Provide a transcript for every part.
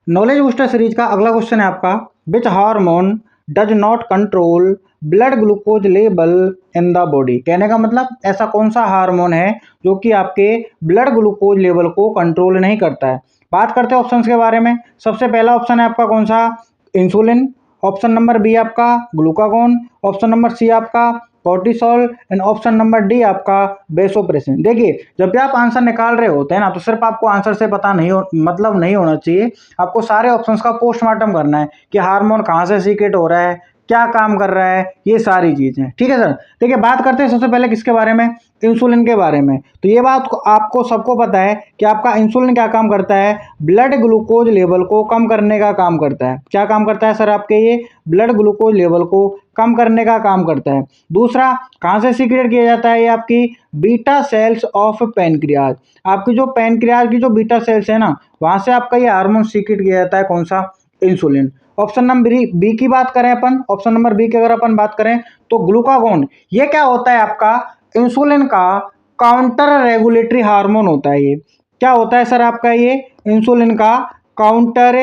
Knowledge booster series का अगला question है आपका, which hormone does not control blood glucose level in the body. कहने का मतलब ऐसा कौन सा हार्मोन है जो कि आपके ब्लड ग्लूकोज लेवल को कंट्रोल नहीं करता है। बात करते हैं ऑप्शंस के बारे में। सबसे पहला ऑप्शन है आपका कौन सा, इंसुलिन। ऑप्शन नंबर बी आपका ग्लूकागॉन। ऑप्शन नंबर सी आपका cortisol and option number D आपका वेसोप्रेसिन। देखिए, जब भी आप आंसर निकाल रहे होते हैं ना, तो सिर्फ आपको आंसर से पता नहीं मतलब नहीं होना चाहिए। आपको सारे ऑप्शंस का पोस्टमार्टम करना है कि हार्मोन कहाँ से सीक्रेट हो रहा है, क्या काम कर रहा है, ये सारी चीजें। ठीक है सर। देखिए, बात करते हैं सबसे पहले किसके बारे में, इंसुलिन के बारे में। तो ये बात आपको सबको पता है कि आपका इंसुलिन क्या काम करता है, ब्लड ग्लूकोज लेवल को कम करने का काम करता है। क्या काम करता है सर आपके, ये ब्लड ग्लूकोज लेवल को कम करने का काम करता है। दूसरा, कहाँ से सीक्रेट किया जाता है, ये आपकी बीटा सेल्स ऑफ पैनक्रियाज। आपकी जो पैनक्रियाज की जो बीटा सेल्स है ना, वहां से आपका ये हार्मोन सीक्रेट किया जाता है, कौन सा, इंसुलिन। ऑप्शन नंबर बी की बात करें अपन, ऑप्शन नंबर बी की अगर अपन बात करें तो ग्लूकागॉन, ये क्या होता है आपका, इंसुलिन का काउंटर रेगुलेटरी हार्मोन होता है। ये क्या होता है सर आपका, ये इंसुलिन का काउंटर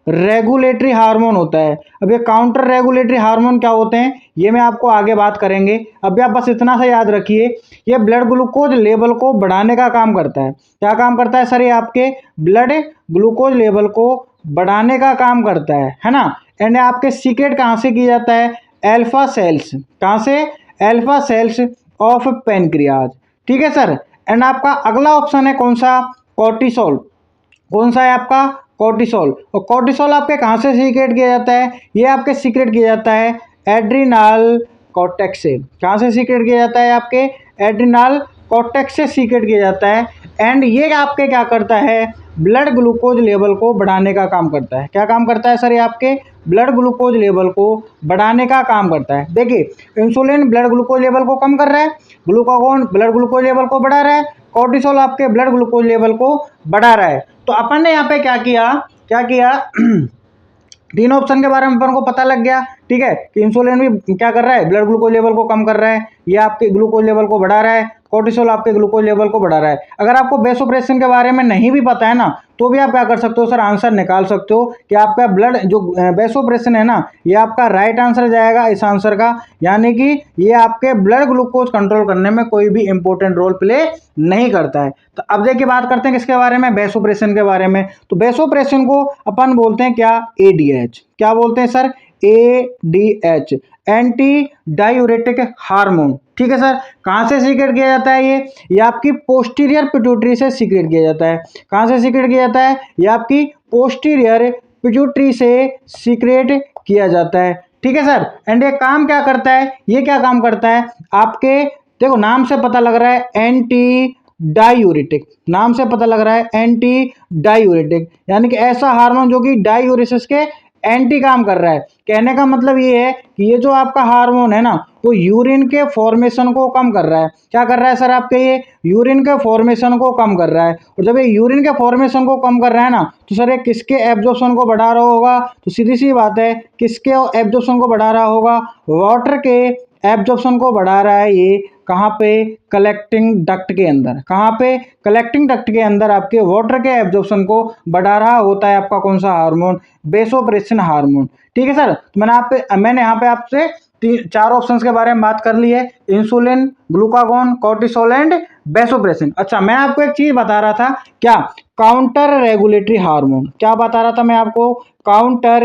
रेगुलेटरी हार्मोन होता है। अब ये काउंटर रेगुलेटरी हार्मोन क्या होते हैं, ये मैं आपको आगे बात करेंगे। अभी आप बस इतना सा याद रखिए, ये ब्लड ग्लूकोज लेवल को बढ़ाने का काम करता है। क्या काम करता है सर, ये आपके ब्लड ग्लूकोज लेवल को बढ़ाने का काम करता है ना। एंड आपके सीक्रेट कहाँ से किया जाता है, अल्फा सेल्स, कहाँ से, अल्फा सेल्स ऑफ पेनक्रियाज। ठीक है सर। एंड आपका अगला ऑप्शन है कौन सा, कॉर्टिसोल। कौन सा है आपका, कॉर्टिसोल। और कॉर्टिसोल आपके कहाँ से सीक्रेट किया जाता है, ये आपके सीक्रेट किया जाता है एड्रिनल कॉर्टेक्स से। कहाँ से सीक्रेट किया जाता है, आपके एड्रिनल कॉर्टेक्स से सीक्रेट किया जाता है। एंड ये आपके क्या करता है, ब्लड ग्लूकोज लेवल को बढ़ाने का काम करता है। क्या काम करता है सर, ये आपके ब्लड ग्लूकोज लेवल को बढ़ाने का काम करता है। देखिए, इंसुलिन ब्लड ग्लूकोज लेवल को कम कर रहा है, ग्लूकागॉन ब्लड ग्लूकोज लेवल को बढ़ा रहा है, कॉर्टिसोल आपके ब्लड ग्लूकोज लेवल को बढ़ा रहा है। तो अपन ने यहाँ पे क्या किया, क्या किया तीन ऑप्शन के बारे में अपन को पता लग गया। ठीक है, कि इंसुलिन भी क्या कर रहा है, ब्लड ग्लूकोज लेवल को कम कर रहा है, ये आपके ग्लूकोज लेवल को बढ़ा रहा है, कोर्टिसोल आपके ग्लूकोज लेवल को बढ़ा रहा है। अगर आपको वेसोप्रेसिन के बारे में नहीं भी पता है ना, तो भी आप क्या कर सकते हो सर, आंसर निकाल सकते हो कि आपका ब्लड जो वेसोप्रेसिन है ना, ये आपका राइट आंसर जाएगा इस आंसर का। यानी कि ये आपके ब्लड ग्लूकोज कंट्रोल करने में कोई भी इंपॉर्टेंट रोल प्ले नहीं करता है। तो अब देखिए, बात करते हैं किसके बारे में, वेसोप्रेसिन के बारे में। तो वेसोप्रेसिन को अपन बोलते हैं क्या, एडीएच। क्या बोलते हैं sir, ADH, anti diuretic hormone. ठीक है सर। कहाँ से सीक्रेट किया जाता है, ये आपकी पोस्टीरियर पिट्यूटरी से सीक्रेट किया जाता है। कहाँ से सीक्रेट किया जाता है, ये आपकी पोस्टीरियर पिट्यूटरी से सीक्रेट किया जाता है। ठीक है सर। एंड ये काम क्या करता है, ये क्या काम करता है, आपके देखो नाम से पता लग रहा है एंटी डायूरेटिक, नाम से पता लग रहा है एंटी डायूरेटिक, यानी कि ऐसा हार्मोन जो कि डायूरेसिस के एंटी काम कर रहा है। कहने का मतलब ये है कि ये जो आपका हार्मोन है ना, वो यूरिन के फॉर्मेशन को कम कर रहा है। क्या कर रहा है सर आपके, ये यूरिन के फॉर्मेशन को कम कर रहा है। और जब ये यूरिन के फॉर्मेशन को कम कर रहा है ना, तो सर ये किसके एब्जॉर्प्शन को बढ़ा रहा होगा, तो सीधी सी बात है, किसके एब्जॉर्प्शन को बढ़ा रहा होगा, वाटर के एब्जॉर्प्शन को बढ़ा रहा है। ये कहाँ पे, कलेक्टिंग डक्ट के अंदर। कहाँ पे, कलेक्टिंग डक्ट के अंदर आपके वाटर के एब्जॉर्प्शन को बढ़ा रहा होता है आपका कौन सा हार्मोन, वेसोप्रेसिन हार्मोन। ठीक है सर। तो मैंने यहाँ पे आपसे चार ऑप्शंस के बारे में बात कर ली है, insulin, glucagon, cortisol and vasopressin. अच्छा, मैं आपको एक चीज बता रहा था, क्या, काउंटर रेगुलेटरी हार्मोन। क्या बता रहा था मैं आपको, counter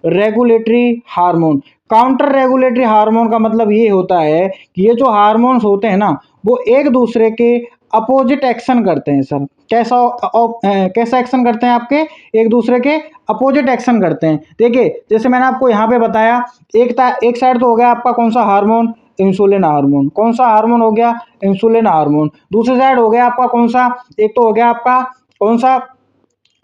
regulatory hormone. Counter regulatory hormone का मतलब ये होता है कि ये जो हार्मोन्स होते हैं ना, वो एक दूसरे के अपोजिट एक्शन करते हैं सर। कैसा एक्शन करते हैं, आपके एक दूसरे के अपोजिट एक्शन करते हैं। देखिए, जैसे मैंने आपको यहाँ पे बताया, एक साइड तो हो गया आपका कौन सा हार्मोन, इंसुलिन हार्मोन। कौन सा हार्मोन हो गया, इंसुलिन हार्मोन। दूसरी साइड हो गया आपका कौन सा, एक तो हो गया आपका कौन सा,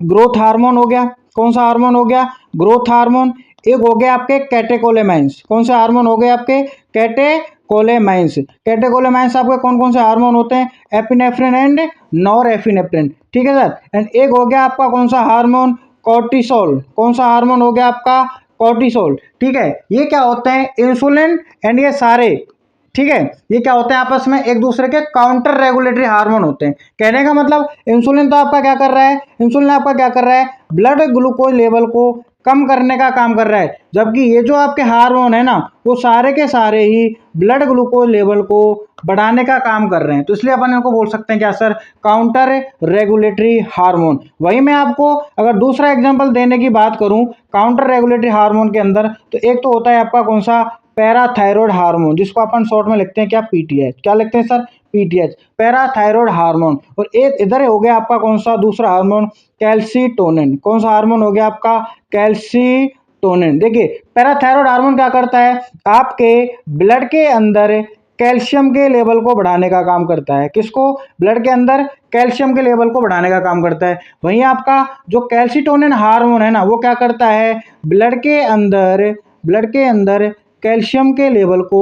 ग्रोथ हार्मोन हो गया। कौन सा हार्मोन हो गया, ग्रोथ हार्मोन। एक हो गया आपके कैटेकोलेमाइंस। कौन से हार्मोन हो गए आपके, कैटेकोलेमाइंस। कैटेकोलेमाइंस आपके कौन कौन से हार्मोन होते हैं, एपिनेफ्रिन एंड नॉर एपिनेफ्रिन। ठीक है सर। एंड एक हो गया आपका कौन सा हार्मोन, कॉर्टिसोल। कौन सा हार्मोन हो गया आपका, कॉर्टिसोल। ठीक है। ये क्या होते हैं, इंसुलिन एंड ये सारे ठीक है। ये क्या होते हैं, आपस में एक दूसरे के काउंटर रेगुलेटरी हार्मोन होते हैं। कहने का मतलब इंसुलिन तो आपका क्या कर रहा है, इंसुलिन आपका क्या कर रहा है, ब्लड ग्लूकोज लेवल को कम करने का काम कर रहा है, जबकि ये जो आपके हार्मोन है ना, वो सारे के सारे ही ब्लड ग्लूकोज लेवल को बढ़ाने का काम कर रहे हैं। तो इसलिए अपन इनको बोल सकते हैं क्या सर, काउंटर रेगुलेटरी हार्मोन। वही मैं आपको अगर दूसरा एग्जांपल देने की बात करूं काउंटर रेगुलेटरी हार्मोन के अंदर, तो एक तो होता है आपका कौन सा, पैराथायरॉयड हार्मोन, जिसको अपन शॉर्ट में लिखते हैं क्या, पीटीएच। क्या लिखते हैं सर, पीटीएच, पैराथायरॉयड हार्मोन। और एक इधर हो गया आपका कौन सा दूसरा हार्मोन, कैल्सीटोनिन। कौन सा हार्मोन हो गया आपका, कैल्सीटोनिन। देखिए पैराथायरॉयड हार्मोन क्या करता है, आपके ब्लड के अंदर कैल्शियम के लेवल को बढ़ाने का काम करता है। किसको, ब्लड के अंदर कैल्शियम के लेवल को बढ़ाने का काम करता है। वहीं आपका जो कैल्सीटोनिन हार्मोन है ना, वो क्या करता है, ब्लड के अंदर कैल्शियम के लेवल को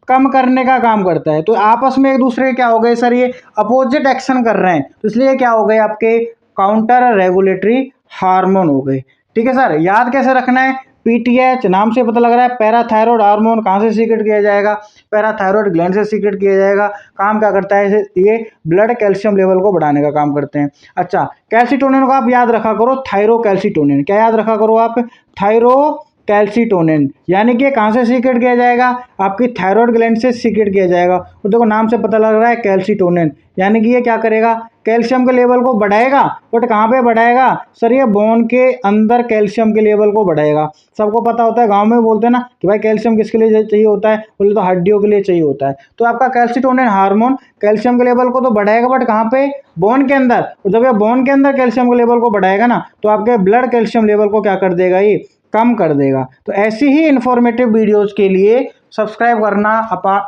कम करने का काम करता है। तो आपस में एक दूसरे क्या हो गए सर, ये अपोजिट एक्शन कर रहे हैं, तो इसलिए क्या हो गए आपके काउंटर रेगुलेटरी हार्मोन हो गए। ठीक है सर, याद कैसे रखना है, पीटीएच नाम से पता लग रहा है, पैराथायरॉयड हार्मोन कहाँ से सीक्रेट किया जाएगा, पैराथायरॉयड ग्लैंड से सीक्रेट किया जाएगा। काम क्या करता है, ये ब्लड कैल्शियम लेवल को बढ़ाने का काम करते हैं। अच्छा, कैल्सीटोनिन को आप याद रखा करो, थायरोकैल्सीटोनिन। क्या याद रखा करो आप, थायरो कैल्सीटोनिन। यानी कि कहाँ से सीक्रेट किया जाएगा, आपकी थायराइड ग्लैंड से सीक्रेट किया जाएगा। तो देखो नाम से पता लग रहा है कैल्सीटोनिन, यानी कि ये क्या करेगा, कैल्शियम के लेवल को बढ़ाएगा। बट कहाँ पे बढ़ाएगा सर, ये बोन के अंदर कैल्शियम के लेवल को बढ़ाएगा। सबको पता होता है, गांव में बोलते हैं ना कि भाई कैल्शियम किसके लिए चाहिए होता है, बोले तो हड्डियों के लिए चाहिए होता है। तो आपका कैल्सीटोनिन हार्मोन कैल्शियम के लेवल को तो बढ़ाएगा, बट कहाँ पे, बोन के अंदर। और जब ये बोन के अंदर कैल्शियम के लेवल को बढ़ाएगा ना, तो आपके ब्लड कैल्शियम लेवल को क्या कर देगा, ये कम कर देगा। तो ऐसी ही इंफॉर्मेटिव वीडियोस के लिए सब्सक्राइब करना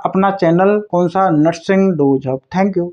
अपना चैनल कौन सा, nursing dose hub. Thank you.